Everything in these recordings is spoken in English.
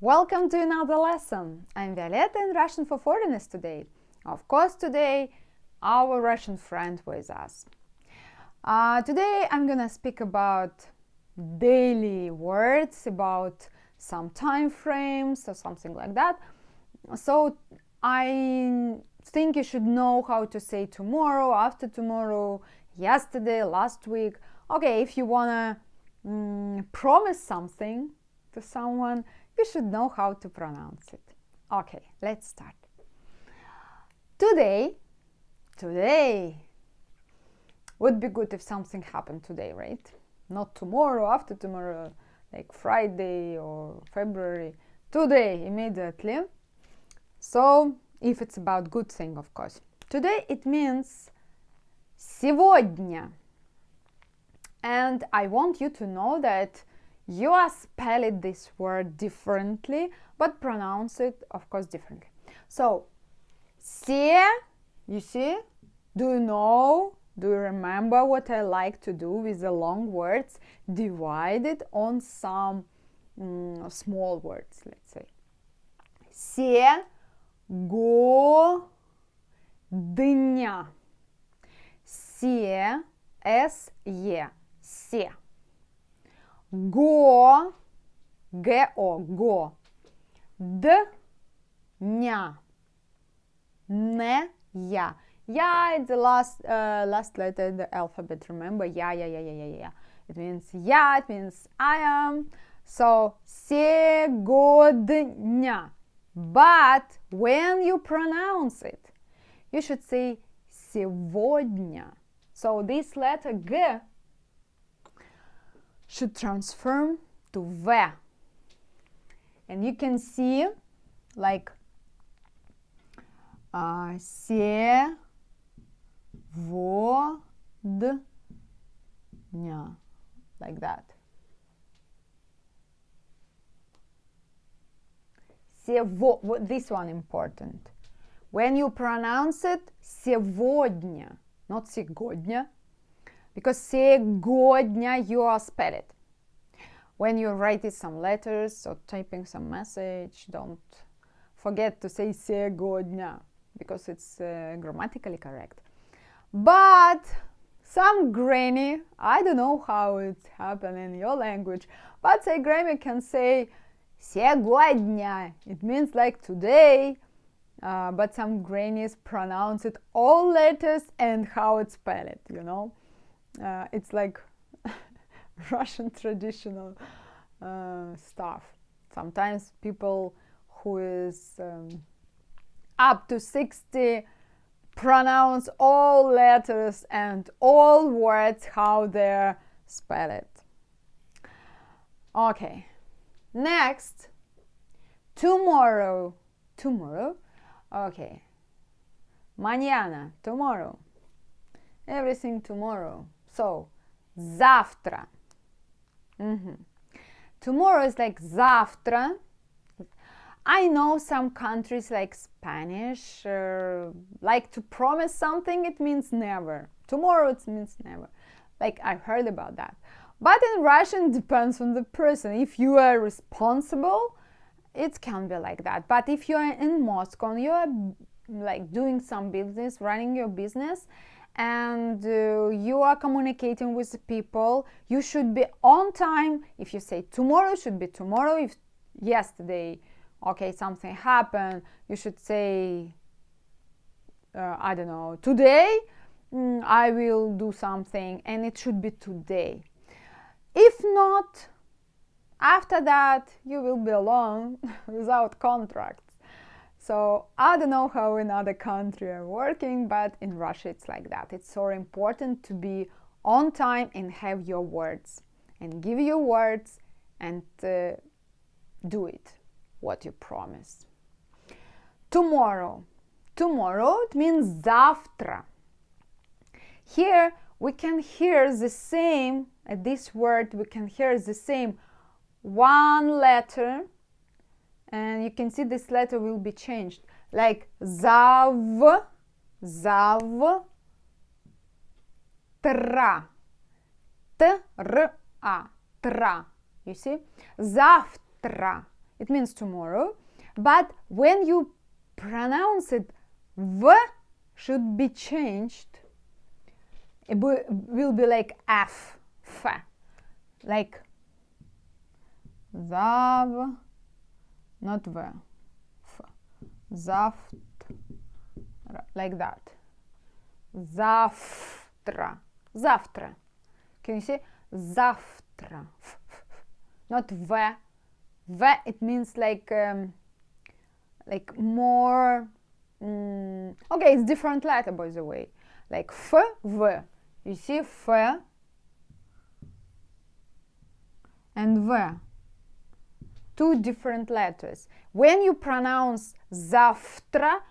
Welcome to another lesson. I'm Violetta in Russian for Foreigners today. Of course, today our Russian friend with us. Today I'm gonna speak about daily words, about some time frames or something like that. So I think you should know how to say tomorrow, after tomorrow, yesterday, last week. Okay, if you wanna promise something to someone, you should know how to pronounce it. Okay, let's start. Today would be good if something happened today, right? Not tomorrow, after tomorrow, like Friday or February. Today, immediately. So, if it's about good thing, of course. Today it means сегодня. And I want you to know that you are spelling this word differently, but pronounce it, of course, differently. So, се, you see? Do you know? Do you remember what I like to do with the long words? Divide it on some small words, let's say. Сегодня. Се, С-Е, се. Го, Г-О, го. Дня. Не, я. Я is the last letter in the alphabet, remember? Я. It means я, it means I am. So, сегодня. But when you pronounce it, you should say сегодня. So, this letter G should transform to V. And you can see like сегодня, like that. This one important. When you pronounce it сегодня, not сегодня, because сегодня you are spell it. When you write some letters or typing some message, don't forget to say сегодня, because it's grammatically correct. But some granny, I don't know how it's happened in your language, but say granny can say сегодня. It means like today, but some grannies pronounce it all letters and how it's spelled, you know. It's like Russian traditional stuff. Sometimes people who is up to 60 pronounce all letters and all words how they're spelled. Okay, next, tomorrow. Okay, mañana, tomorrow. Everything tomorrow. So, завтра. Tomorrow is like завтра. I know some countries like Spanish like to promise something, it means never. Tomorrow it means never. Like I've heard about that. But in Russian it depends on the person. If you are responsible, it can be like that. But if you are in Moscow and you are like doing some business, running your business, and you are communicating with people, you should be on time. If you say tomorrow, it should be tomorrow. If yesterday, okay, something happened, you should say, I don't know, today I will do something, and it should be today. If not, after that, you will be alone without contracts. So I don't know how in other countries are working, but in Russia it's like that. It's so important to be on time and have your words and give your words and do it, what you promise. Tomorrow. Tomorrow, it means завтра. Here we can hear the same, at this word we can hear the same one letter, and you can see this letter will be changed, like zav, tra, tra, you see, завтра. it means tomorrow. But when you pronounce it, V should be changed. It will be like F, F, like Zav, not V, F, Zavtra, like that. Zavtra, Zavtra. Can you see? Zavtra, F, F, F. Not V. V, it means like more. Okay, it's different letter, by the way. Like F, V. You see F and V. Two different letters. When you pronounce Zavtra,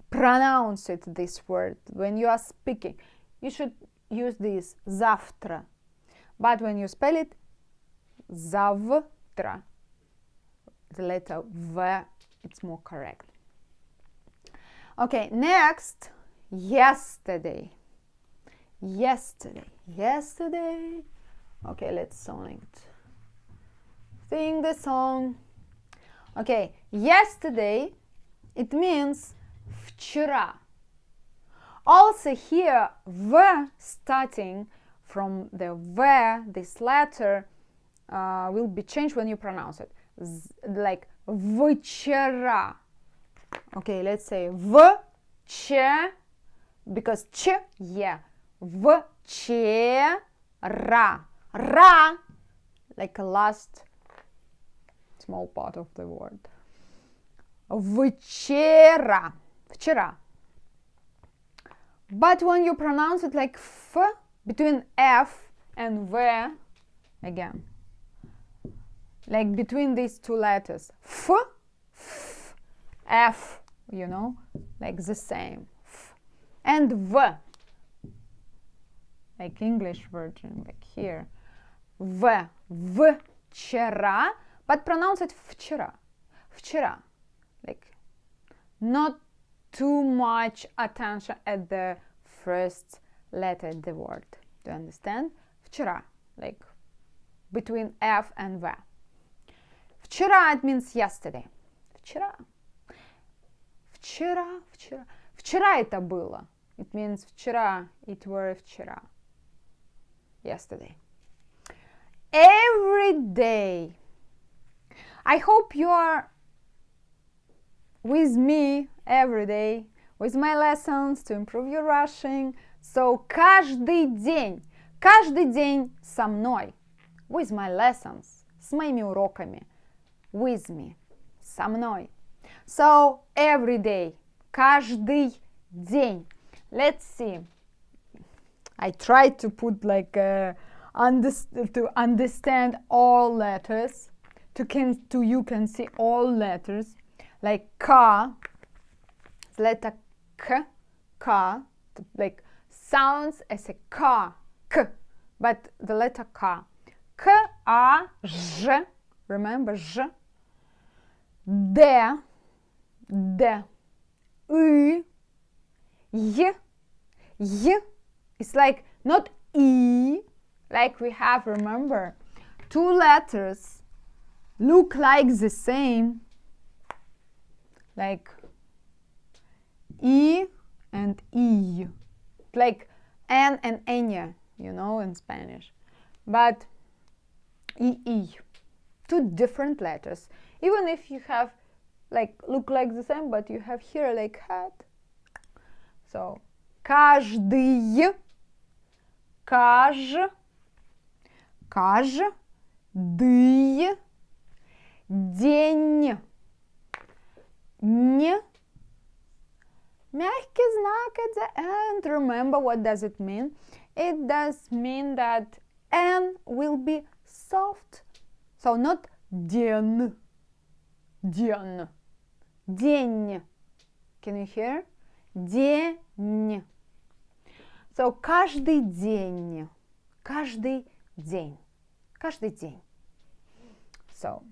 pronounce it this word. When you are speaking, you should use this Zavtra. But when you spell it, Zavtra, the letter V, it's more correct. Okay, next, yesterday. Yesterday. Yesterday. Okay, let's sing it. Sing the song. Okay, yesterday, it means вчера. Also here, V starting from the V, this letter will be changed when you pronounce it. Like вчера. Okay, let's say вчера, because ch, yeah. Вчера. Ra, like a last small part of the word. Вчера. Вчера. But when you pronounce it like F, between F and V, again, like between these two letters, F, F, F, you know, like the same, F, and V, like English version, like here, V, вчера, but pronounce it вчера, вчера, like not too much attention at the first letter of the word. Do you understand? Вчера, like between F and V. Вчера, it means yesterday. Вчера. Вчера, вчера. Вчера это было. It means вчера, it were вчера. Yesterday. Every day. I hope you are with me every day, with my lessons to improve your Russian. So, каждый день со мной, with my lessons, с моими уроками, with me, со мной. So, every day, каждый день. Let's see. I tried to put like to understand all letters, you can see all letters. Like K, letter K, like sounds as a K, but the letter K. K, A, J, remember J, D, Y, Y. It's like not E, like we have, remember, two letters look like the same, like E and E, like N and Enya, you know, in Spanish. But E, two different letters. Even if you have, like, look like the same, but you have here like hat. So, каждый, каждый день. Н. Мягкий знак at the end. Remember, what does it mean? It does mean that N will be soft. So not день. День. День. Can you hear? День. So каждый день. Каждый день. Каждый день. So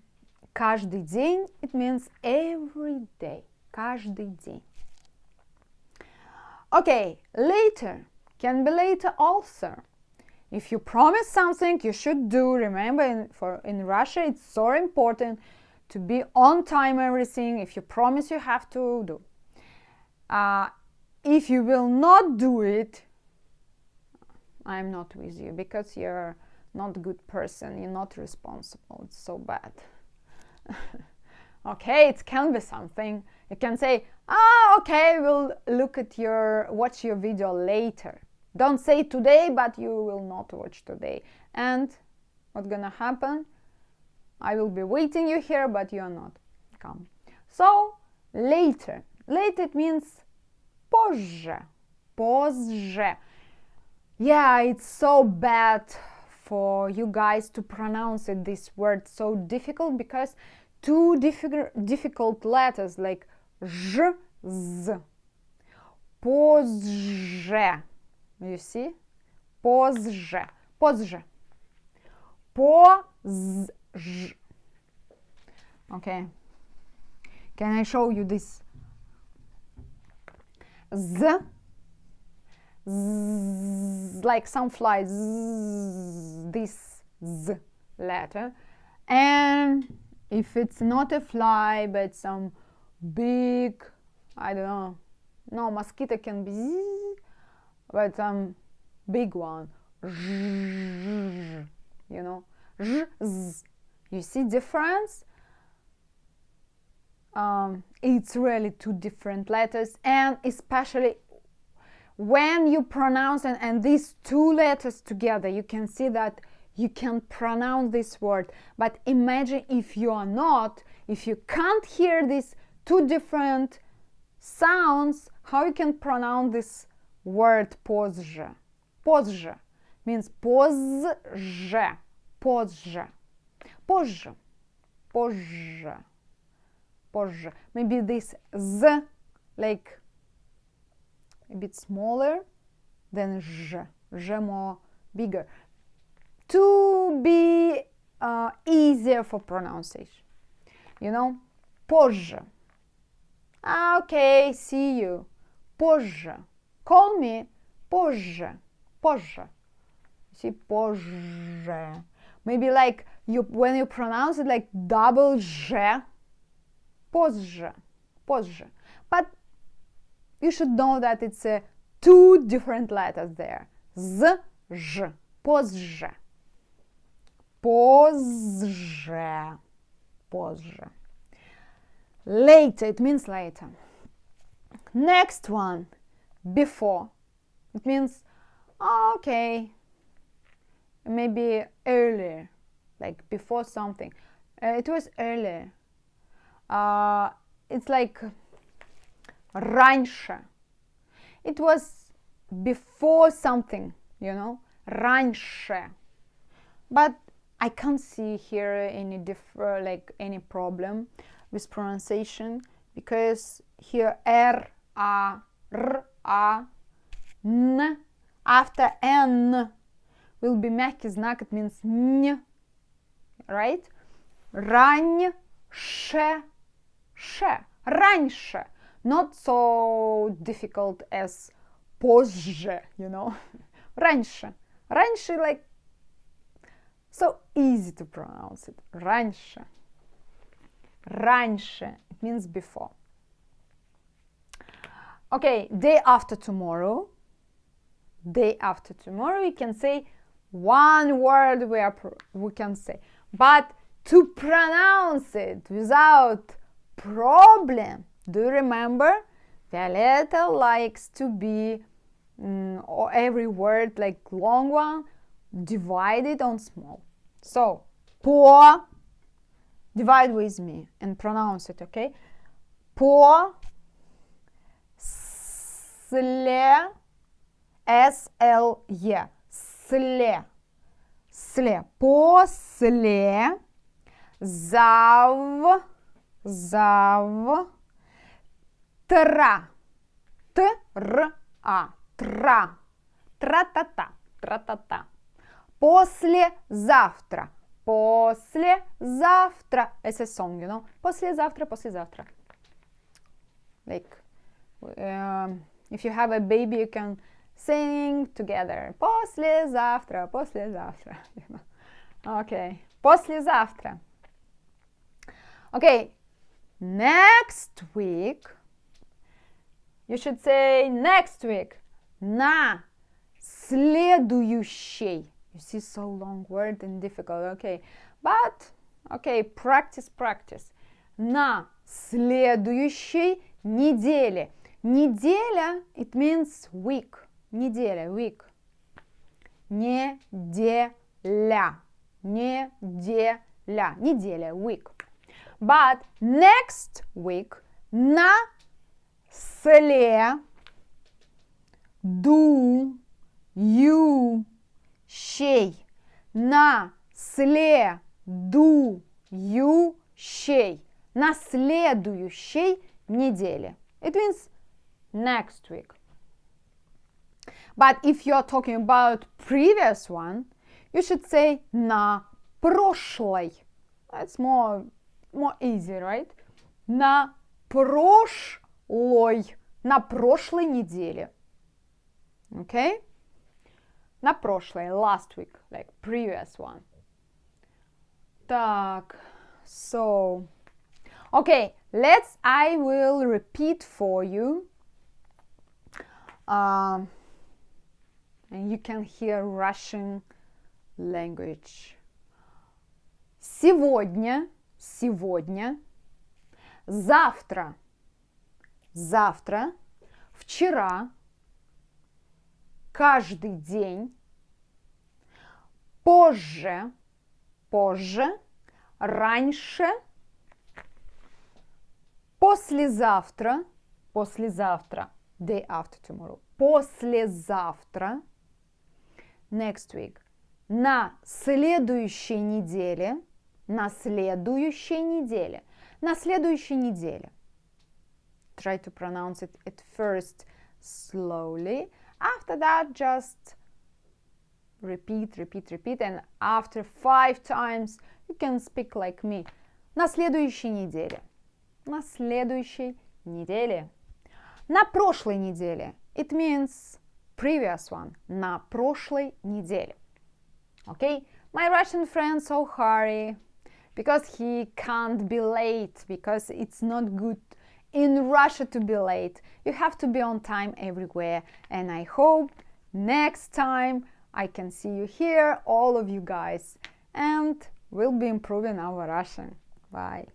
каждый день, it means every day. Каждый день. Okay, later can be later also. If you promise something, you should do. Remember, in Russia, it's so important to be on time, everything. If you promise, you have to do. If you will not do it, I'm not with you, because you're not a good person, you're not responsible. It's so bad. Okay, it can be something. You can say, okay, we'll watch your video later. Don't say today, but you will not watch today. And what's gonna happen? I will be waiting you here, but you're not come. So later. Later, it means позже. Позже. Yeah, it's so bad for you guys to pronounce it, this word, so difficult, because two difficult letters like ж, z. Позже. You see? Позже. Позже. Позже. Okay. Can I show you this? Z. Z, like some flies. This Z letter. And if it's not a fly, but some big, I don't know. No, mosquito can be Z, but some big one. You know? Z. You see difference? It's really two different letters, and especially when you pronounce and these two letters together, you can see that you can pronounce this word. But imagine if you can't hear these two different sounds, how you can pronounce this word позже. Позже means позже. Позже. Позже. Позже. Позже. Maybe this Z, like a bit smaller than J. J more bigger. To be easier for pronunciation. You know? Позже. Okay, see you. Позже. Call me позже. Позже. See, позже. Maybe like when you pronounce it like double J. Позже. Позже. But you should know that it's two different letters there. Z, J. Позже. Позже. Позже. Later, it means later. Next one, before. It means, okay, maybe earlier, like before something. It was earlier. It's like раньше. It was before something, you know, раньше. But I can't see here any any problem with pronunciation, because here R, A, R, A, N, after N will be мягкий знак, it means н, right? Раньше, ше, раньше. Not so difficult as позже, you know. Раньше. Раньше, like, so easy to pronounce it. Раньше. Раньше. It means before. Okay, day after tomorrow. Day after tomorrow, you can say one word we can say. But to pronounce it without problem, do you remember? Violetta likes to be or every word, like long one, divided on small. So, по, divide with me and pronounce it, okay? По, сле, S-L-E, сле, сле, после, зав, тра, Т-Р-А, тра, тра-та-та, тра-та-та. Послезавтра, послезавтра. It's a song, you know. Послезавтра, послезавтра. Like, if you have a baby, you can sing together. Послезавтра, послезавтра. You know. Okay. Послезавтра. Okay, next week. You should say next week. На следующей. You see, so long word and difficult. Okay, but okay, practice. На следующей неделе. Неделя, it means week. Неделя, week. Неделя. Неделя, week. But next week, на следующей. На следующей. На следующей неделе. It means next week. But if you're talking about previous one, you should say на прошлой. That's more easy, right? На прошлой. На прошлой неделе. Okay? На прошлой, last week, like previous one. Так, so, okay, I will repeat for you. And you can hear Russian language. Сегодня, завтра, вчера, каждый день, позже, раньше, послезавтра, day after tomorrow, послезавтра, next week, на следующей неделе, Try to pronounce it at first slowly. After that, just repeat, and after 5 times, you can speak like me. На следующей неделе. На прошлой неделе. It means previous one. На прошлой неделе. Okay? My Russian friend so hurry because he can't be late, because it's not good in Russia to be late. You have to be on time everywhere, and I hope next time I can see you here, all of you guys, and we'll be improving our Russian. Bye.